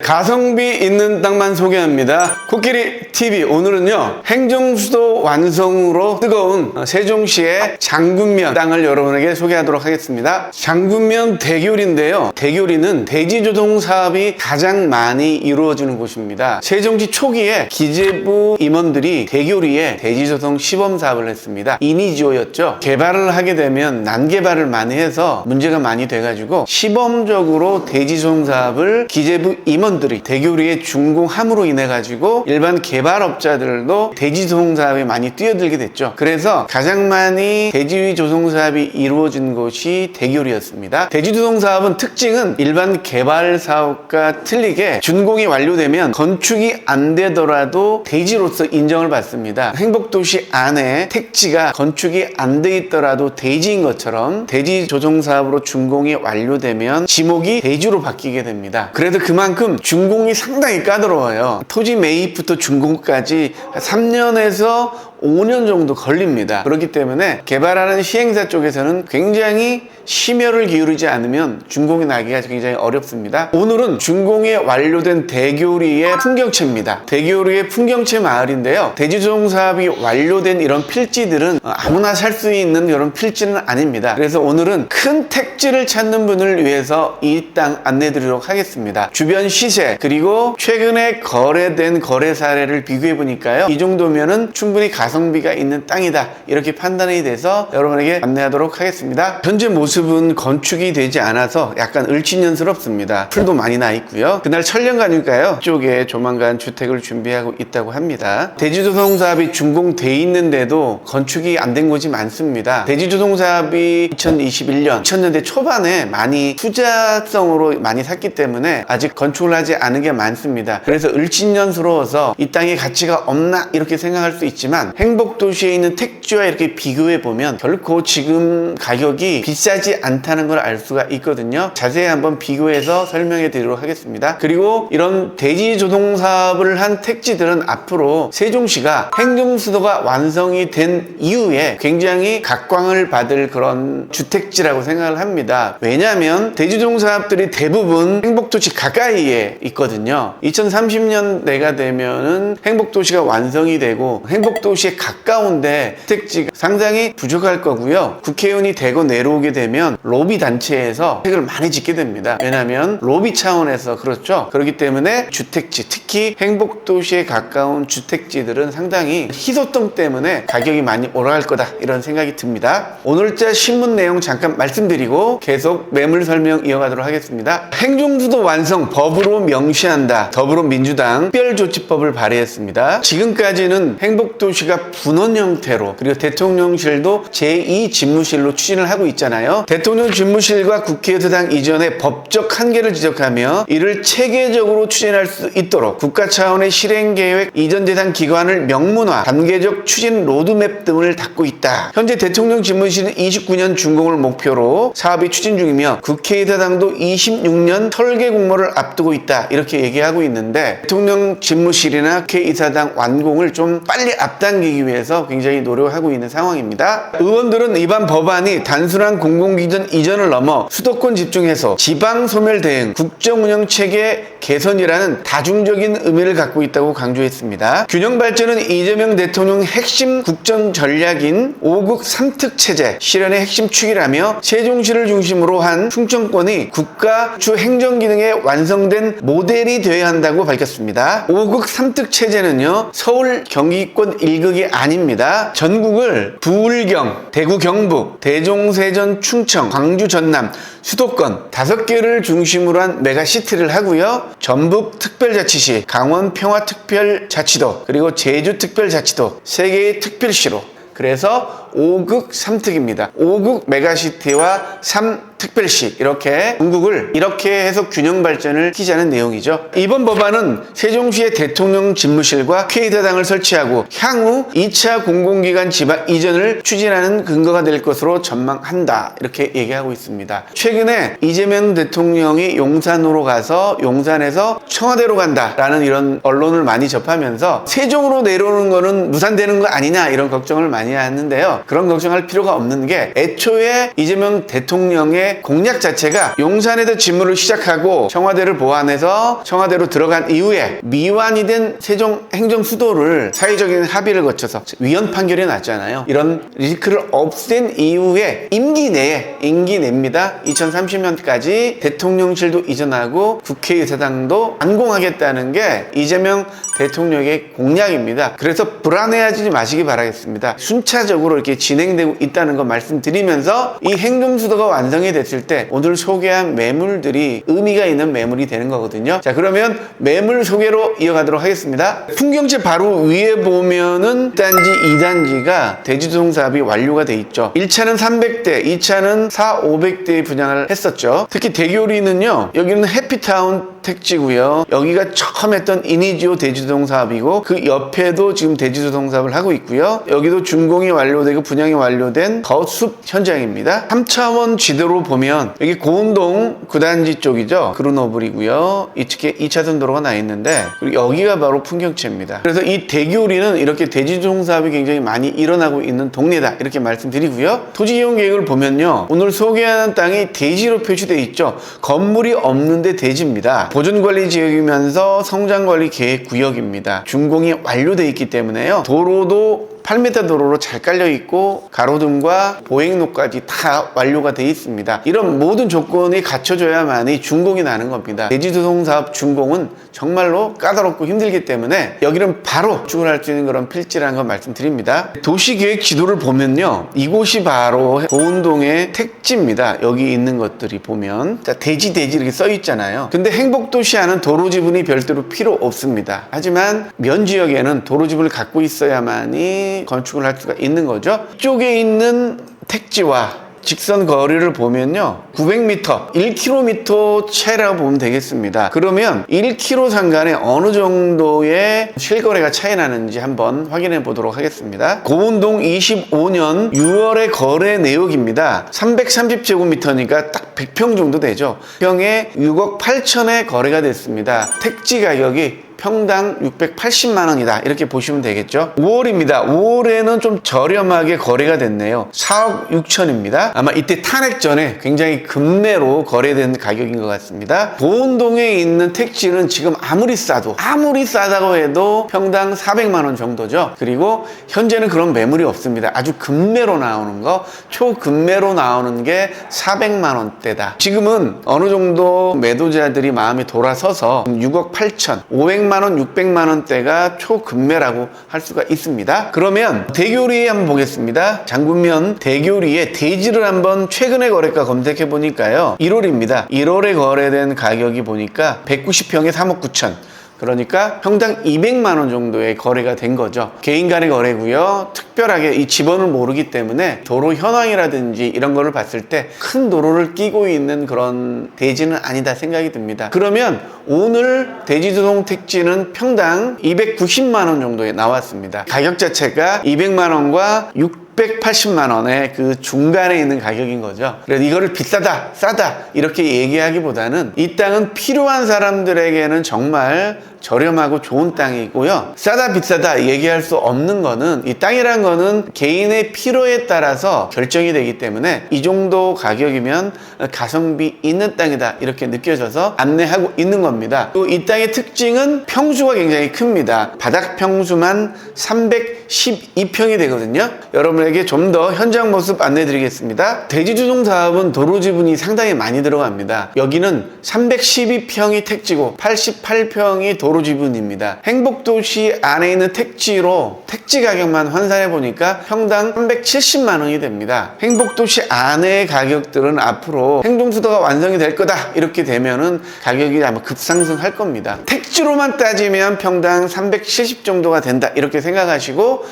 가성비 있는 땅만 소개합니다. 코끼리 TV 오늘은요 행정수도 완성으로 뜨거운 세종시의 장군면 땅을 여러분에게 소개하도록 하겠습니다. 장군면 대교리인데요, 대교리는 대지조성 사업이 가장 많이 이루어지는 곳입니다. 세종시 초기에 기재부 임원들이 대교리에 대지조성 시범 사업을 했습니다. 이니지오였죠. 개발을 하게 되면 난개발을 많이 해서 문제가 많이 돼가지고 시범적으로 대지조성 사업을 기재부 임원들이 대교리에 준공함으로 인해 가지고 일반 개발업자들도 대지조성 사업에 많이 뛰어들게 됐죠. 그래서 가장 많이 대지 조성 사업이 이루어진 곳이 대교리였습니다. 대지조성 사업은 특징은 일반 개발 사업과 틀리게 준공이 완료되면 건축이 안 되더라도 대지로서 인정을 받습니다. 행복도시 안에 택지가 건축이 안 돼 있더라도 대지인 것처럼 대지 조성 사업으로 준공이 완료되면 지목이 대지로 바뀌게 됩니다. 그래도 그만큼 준공이 상당히 까다로워요. 토지 매입부터 준공까지 3년에서 5년 정도 걸립니다. 그렇기 때문에 개발하는 시행사 쪽에서는 굉장히 심혈을 기울이지 않으면 준공이 나기가 굉장히 어렵습니다. 오늘은 준공이 완료된 대교리의 풍경채입니다. 대교리의 풍경채 마을인데요, 대지조성 사업이 완료된 이런 필지들은 아무나 살 수 있는 이런 필지는 아닙니다. 그래서 오늘은 큰 택지를 찾는 분을 위해서 이 땅 안내 드리도록 하겠습니다. 주변 시세 그리고 최근에 거래된 거래 사례를 비교해 보니까요, 이 정도면은 충분히 가성비가 있는 땅이다 이렇게 판단이 돼서 여러분에게 안내하도록 하겠습니다. 현재 모습은 건축이 되지 않아서 약간 을지년스럽습니다. 풀도 많이 나 있고요. 그날 촬영 가니까요, 이쪽에 조만간 주택을 준비하고 있다고 합니다. 대지조성 사업이 준공돼 있는데도 건축이 안 된 곳이 많습니다. 대지조성 사업이 2021년 2000년대 초반에 많이 투자성으로 많이 샀기 때문에 아직 건축을 하지 않은 게 많습니다. 그래서 을지년스러워서 이 땅의 가치가 없나 이렇게 생각할 수 있지만 행복도시에 있는 택지와 이렇게 비교해 보면 결코 지금 가격이 비싸지 않다는 걸 알 수가 있거든요. 자세히 한번 비교해서 설명해 드리도록 하겠습니다. 그리고 이런 대지조성 사업을 한 택지들은 앞으로 세종시가 행정수도가 완성이 된 이후에 굉장히 각광을 받을 그런 주택지라고 생각을 합니다. 왜냐하면 대지조성 사업들이 대부분 행복도시 가까이에 있거든요. 2030년대가 되면은 행복도시가 완성이 되고 행복도시에 가까운데 택지가 상당히 부족할 거고요. 국회의원이 되고 내려오게 되면 로비 단체에서 택을 많이 짓게 됩니다. 왜냐하면 로비 차원에서 그렇죠. 그렇기 때문에 주택지, 특히 행복도시에 가까운 주택지들은 상당히 희소성 때문에 가격이 많이 올라갈 거다 이런 생각이 듭니다. 오늘자 신문 내용 잠깐 말씀드리고 계속 매물 설명 이어가도록 하겠습니다. 행정수도 완성 법으로 명시한다. 더불어민주당 특별조치법을 발의했습니다. 지금까지는 행복도시가 분원 형태로, 그리고 대통령실도 제2집무실로 추진을 하고 있잖아요. 대통령 집무실과 국회의사당 이전의 법적 한계를 지적하며 이를 체계적으로 추진할 수 있도록 국가 차원의 실행계획, 이전 대상 기관을 명문화, 단계적 추진 로드맵 등을 닦고 있다. 현재 대통령 집무실은 29년 준공을 목표로 사업이 추진 중이며 국회의사당도 26년 설계 공모를 앞두고 있다 이렇게 얘기하고 있는데, 대통령 집무실이나 국회의사당 완공을 좀 빨리 앞당기기 위해서 굉장히 노력하고 있는 상황입니다. 의원들은 이번 법안이 단순한 공공기관 이전을 넘어 수도권 집중해서 지방 소멸 대응, 국정운영 체계 개선이라는 다중적인 의미를 갖고 있다고 강조했습니다. 균형 발전은 이재명 대통령 핵심 국정 전략인 5국 3특 체제 실현의 핵심 축이라며 세종시를 중심으로 한 충청권이 국가 주 행정 기능에 완성된 모델이 되어야 한다고 밝혔습니다. 5국 3특 체제는요, 서울 경기권 1극이 아닙니다. 전국을 부울경, 대구 경북, 대종 세전 충청, 광주 전남, 수도권 5개를 중심으로 한 메가시티를 하고요, 전북 특별자치시, 강원 평화특별자치도, 그리고 제주 특별자치도 3개의 특별시로, 그래서 5극 3특입니다. 5극 메가시티와 3특별시 이렇게 전국을 이렇게 해서 균형 발전을 시키자는 내용이죠. 이번 법안은 세종시의 대통령 집무실과 국회의사당을 설치하고 향후 2차 공공기관 지방 이전을 추진하는 근거가 될 것으로 전망한다 이렇게 얘기하고 있습니다. 최근에 이재명 대통령이 용산으로 가서 용산에서 청와대로 간다라는 이런 언론을 많이 접하면서 세종으로 내려오는 거는 무산되는 거 아니냐 이런 걱정을 많이 하는데요. 그런 걱정할 필요가 없는 게 애초에 이재명 대통령의 대통령의 공약 자체가 용산에서 집무를 시작하고 청와대를 보완해서 청와대로 들어간 이후에 미완이 된 세종 행정수도를 사회적인 합의를 거쳐서 위헌 판결이 났잖아요. 이런 리스크를 없앤 이후에 임기 내입니다. 2030년까지 대통령실도 이전하고 국회의사당도 완공하겠다는 게 이재명 대통령의 공약입니다. 그래서 불안해하지 마시기 바라겠습니다. 순차적으로 이렇게 진행되고 있다는 거 말씀드리면서 이 행정수도가 완성이 됐을 때 오늘 소개한 매물들이 의미가 있는 매물이 되는 거거든요. 자, 그러면 매물 소개로 이어가도록 하겠습니다. 풍경채 바로 위에 보면은 1단지, 2단지가 대지조성 사업이 완료가 돼 있죠. 1차는 300대, 2차는 500대 분양을 했었죠. 특히 대교리는요, 여기는 해피타운 택지고요. 여기가 처음 했던 이니지오 대지조성 사업이고 그 옆에도 지금 대지조성 사업을 하고 있고요. 여기도 준공이 완료되고 분양이 완료된 거숲 현장입니다. 3차원 지도로 보면 여기 고운동 9단지 쪽이죠. 그루노블이고요. 이측에 2차선 도로가 나 있는데 그리고 여기가 바로 풍경채입니다. 그래서 이 대교리는 이렇게 대지조성 사업이 굉장히 많이 일어나고 있는 동네다 이렇게 말씀드리고요. 토지이용 계획을 보면요. 오늘 소개하는 땅이 대지로 표시되어 있죠. 건물이 없는데 대지입니다. 보존관리지역이면서 성장관리계획구역입니다. 준공이 완료되어 있기 때문에요. 도로도 8m 도로로 잘 깔려 있고 가로등과 보행로까지 다 완료가 되어 있습니다. 이런 모든 조건이 갖춰져야만이 준공이 나는 겁니다. 대지조성 사업 준공은 정말로 까다롭고 힘들기 때문에 여기는 바로 출근할 수 있는 그런 필지라는 걸 말씀드립니다. 도시계획 지도를 보면요, 이곳이 바로 고운동의 택지입니다. 여기 있는 것들이 보면 자, 대지 이렇게 써 있잖아요. 근데 행복도시 안은 도로 지분이 별도로 필요 없습니다. 하지만 면지역에는 도로 지분을 갖고 있어야만이 건축을 할 수가 있는 거죠. 이쪽에 있는 택지와 직선 거리를 보면요, 900m, 1km 채라고 보면 되겠습니다. 그러면 1km 상간에 어느 정도의 실거래가 차이 나는지 한번 확인해 보도록 하겠습니다. 고운동 25년 6월의 거래 내역입니다. 330제곱미터니까 딱 100평 정도 되죠. 평에 6억 8천에 거래가 됐습니다. 택지 가격이 평당 680만 원이다 이렇게 보시면 되겠죠. 5월입니다. 5월에는 좀 저렴하게 거래가 됐네요. 4억 6천입니다. 아마 이때 탄핵 전에 굉장히 급매로 거래된 가격인 것 같습니다. 고운동에 있는 택지는 지금 아무리 싸다고 해도 평당 400만 원 정도죠. 그리고 현재는 그런 매물이 없습니다. 아주 급매로 나오는 거, 초급매로 나오는 게 400만 원대다. 지금은 어느 정도 매도자들이 마음이 돌아서서 6억 8천, 500만 원, 600만 원대가 초급매라고 할 수가 있습니다. 그러면 대교리 한번 보겠습니다. 장군면 대교리의 대지를 한번 최근의 거래가 검색해 보니까요, 1월입니다. 1월에 거래된 가격이 보니까 190평에 3억 9천. 그러니까 평당 200만 원 정도의 거래가 된 거죠. 개인 간의 거래고요. 특별하게 이 지번을 모르기 때문에 도로 현황이라든지 이런 거를 봤을 때 큰 도로를 끼고 있는 그런 대지는 아니다 생각이 듭니다. 그러면 오늘 대지조성 택지는 평당 290만 원 정도에 나왔습니다. 가격 자체가 200만 원과 680만 원의 그 중간에 있는 가격인 거죠. 그래서 이거를 비싸다, 싸다 이렇게 얘기하기보다는 이 땅은 필요한 사람들에게는 정말 저렴하고 좋은 땅이고요. 싸다 비싸다 얘기할 수 없는 거는 이 땅이란 거는 개인의 필요에 따라서 결정이 되기 때문에 이 정도 가격이면 가성비 있는 땅이다 이렇게 느껴져서 안내하고 있는 겁니다. 또 이 땅의 특징은 평수가 굉장히 큽니다. 바닥 평수만 312평이 되거든요. 여러분에게 좀 더 현장 모습 안내 드리겠습니다. 대지조성 사업은 도로 지분이 상당히 많이 들어갑니다. 여기는 312평이 택지고 88평이 도로 지분입니다. 행복도시 안에 있는 택지로 택지 가격만 환산해 보니까 평당 370만 원이 됩니다. 행복도시 안의 가격들은 앞으로 행정수도가 완성이 될 거다 이렇게 되면은 가격이 아마 급상승할 겁니다. 택지로만 따지면 평당 370 정도가 된다 이렇게 생각하시고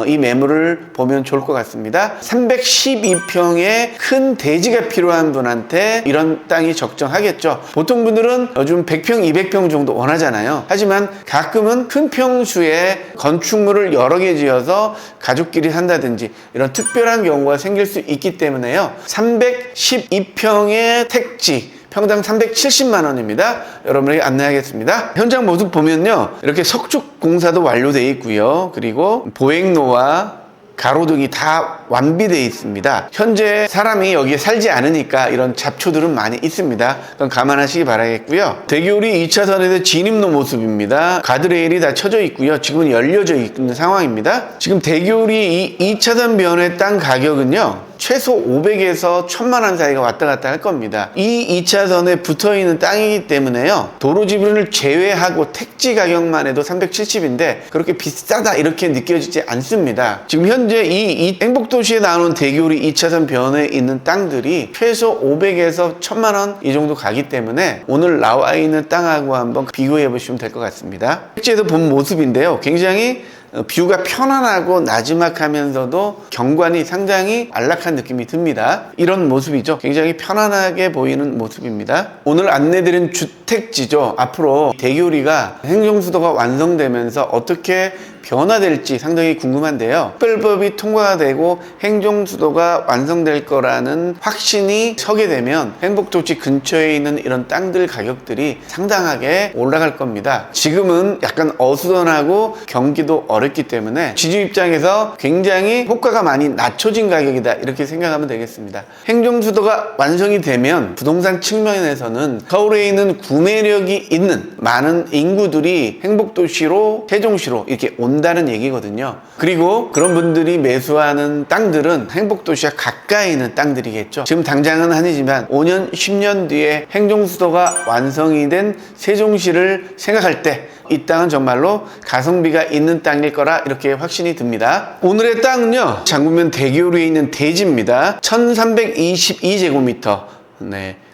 이 매물을 보면 좋을 것 같습니다. 312평의 큰 대지가 필요한 분한테 이런 땅이 적정하겠죠. 보통 분들은 요즘 100평, 200평 정도 원하잖아요. 하지만 가끔은 큰 평수의 건축물을 여러 개 지어서 가족끼리 산다든지 이런 특별한 경우가 생길 수 있기 때문에요. 312평의 택지 평당 370만 원입니다. 여러분에게 안내하겠습니다. 현장 모습 보면요, 이렇게 석축 공사도 완료되어 있고요. 그리고 보행로와 가로등이 다 완비되어 있습니다. 현재 사람이 여기에 살지 않으니까 이런 잡초들은 많이 있습니다. 그건 감안하시기 바라겠고요. 대교리 2차선에서 진입로 모습입니다. 가드레일이 다 쳐져 있고요. 지금은 열려져 있는 상황입니다. 지금 대교리 2차선 변의 땅 가격은요, 최소 500에서 1000만 원 사이가 왔다 갔다 할 겁니다. 이 2차선에 붙어 있는 땅이기 때문에요, 도로 지분을 제외하고 택지 가격만 해도 370인데 그렇게 비싸다 이렇게 느껴지지 않습니다. 지금 현재 이 행복도시에 나오는 대교리 2차선 변에 있는 땅들이 최소 500에서 1000만 원 이 정도 가기 때문에 오늘 나와 있는 땅하고 한번 비교해 보시면 될 것 같습니다. 택지에서 본 모습인데요, 굉장히 뷰가 편안하고 나지막하면서도 경관이 상당히 안락한 느낌이 듭니다. 이런 모습이죠. 굉장히 편안하게 보이는 모습입니다. 오늘 안내드린 주택지죠. 앞으로 대교리가 행정수도가 완성되면서 어떻게 변화될지 상당히 궁금한데요. 특별법이 통과가 되고 행정수도가 완성될 거라는 확신이 서게 되면 행복도시 근처에 있는 이런 땅들 가격들이 상당하게 올라갈 겁니다. 지금은 약간 어수선하고 경기도 어렵기 때문에 지주 입장에서 굉장히 효과가 많이 낮춰진 가격이다 이렇게 생각하면 되겠습니다. 행정수도가 완성이 되면 부동산 측면에서는 서울에 있는 구매력이 있는 많은 인구들이 행복도시로 세종시로 이렇게 온다는 얘기거든요. 그리고 그런 분들이 매수하는 땅들은 행복도시와 가까이 있는 땅들이겠죠. 지금 당장은 아니지만 5년 10년 뒤에 행정수도가 완성이 된 세종시를 생각할 때 이 땅은 정말로 가성비가 있는 땅일 거라 이렇게 확신이 듭니다. 오늘의 땅은요, 장구면 대교리에 있는 대지입니다. 1322제곱미터,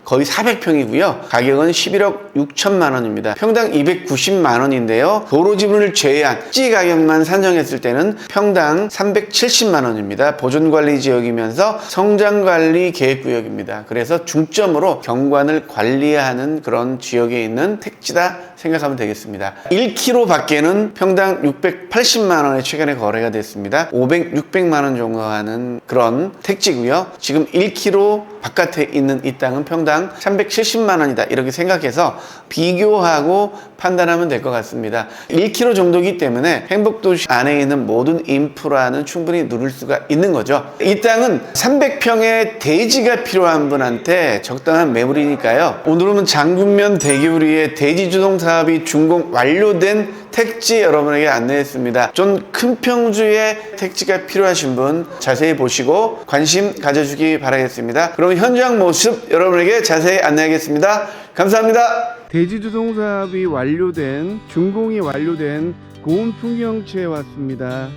거의 400평이고요. 가격은 11억 6천만 원입니다. 평당 290만 원인데요. 도로 지분을 제외한 택지 가격만 산정했을 때는 평당 370만 원입니다. 보존관리 지역이면서 성장관리 계획구역입니다. 그래서 중점으로 경관을 관리하는 그런 지역에 있는 택지다 생각하면 되겠습니다. 1km 밖에는 평당 680만 원에 최근에 거래가 됐습니다. 600만 원 정도 하는 그런 택지고요. 지금 1km 바깥에 있는 이 땅은 평당 370만 원이다 이렇게 생각해서 비교하고 판단하면 될 것 같습니다. 1km 정도이기 때문에 행복도시 안에 있는 모든 인프라는 충분히 누릴 수가 있는 거죠. 이 땅은 300평의 대지가 필요한 분한테 적당한 매물이니까요. 오늘은 장군면 대교리의 대지주동 사업이 준공 완료된 택지 여러분에게 안내했습니다. 좀 큰 평수의 택지가 필요하신 분 자세히 보시고 관심 가져주기 바라겠습니다. 그럼 현장 모습 여러분에게 자세히 안내하겠습니다. 감사합니다. 대지주동 사업이 완료된, 준공이 완료된 고운 풍경채에 왔습니다.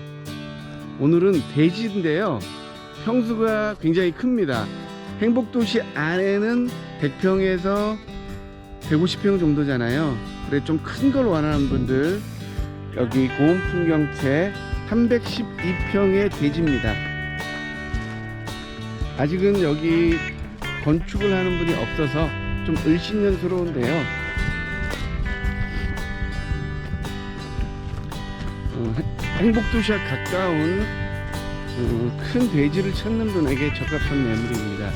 오늘은 대지인데요, 평수가 굉장히 큽니다. 행복도시 안에는 100평에서 150평 정도잖아요. 그래 좀 큰 걸 원하는 분들, 여기 고운 풍경채 312평의 대지입니다. 아직은 여기 건축을 하는 분이 없어서 좀 을씨년스러운데요, 행복도시와 가까운 큰 대지를 찾는 분에게 적합한 매물입니다.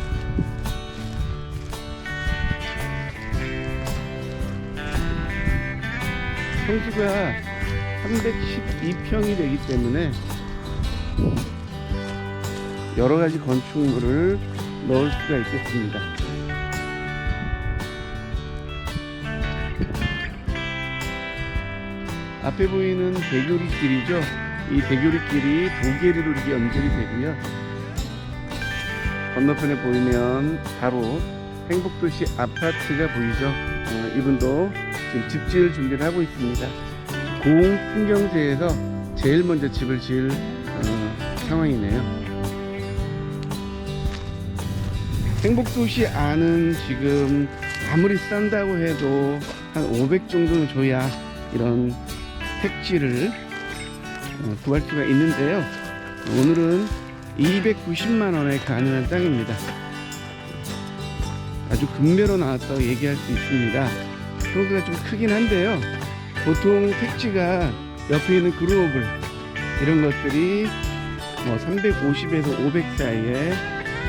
평수가 312평이 되기 때문에 여러가지 건축물을 넣을 수가 있겠습니다. 앞에 보이는 대교리길이죠. 이 대교리길이 도계리로 이렇게 연결이 되고요. 건너편에 보이면 바로 행복도시 아파트가 보이죠. 이분도 지금 집 지을 준비를 하고 있습니다. 고운 풍경제에서 제일 먼저 집을 지을 상황이네요. 행복도시 안은 지금 아무리 싼다고 해도 한 500 정도는 줘야 이런 택지를 구할 수가 있는데요, 오늘은 290만 원에 가능한 땅입니다. 아주 금매로 나왔다고 얘기할 수 있습니다. 평수가 좀 크긴 한데요, 보통 택지가 옆에 있는 그루업을 이런 것들이 350에서 500 사이에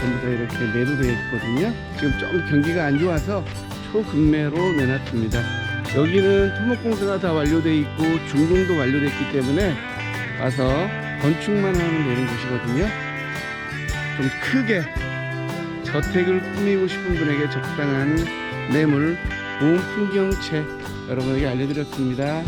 전부 다 이렇게 매도되어 있거든요. 지금 좀 경기가 안 좋아서 초금매로 내놨습니다. 여기는 토목공사가 다 완료되어 있고 준공도 완료됐기 때문에 와서 건축만 하면 되는 곳이거든요. 좀 크게 저택을 꾸미고 싶은 분에게 적당한 매물, 좋은 풍경채 여러분에게 알려드렸습니다.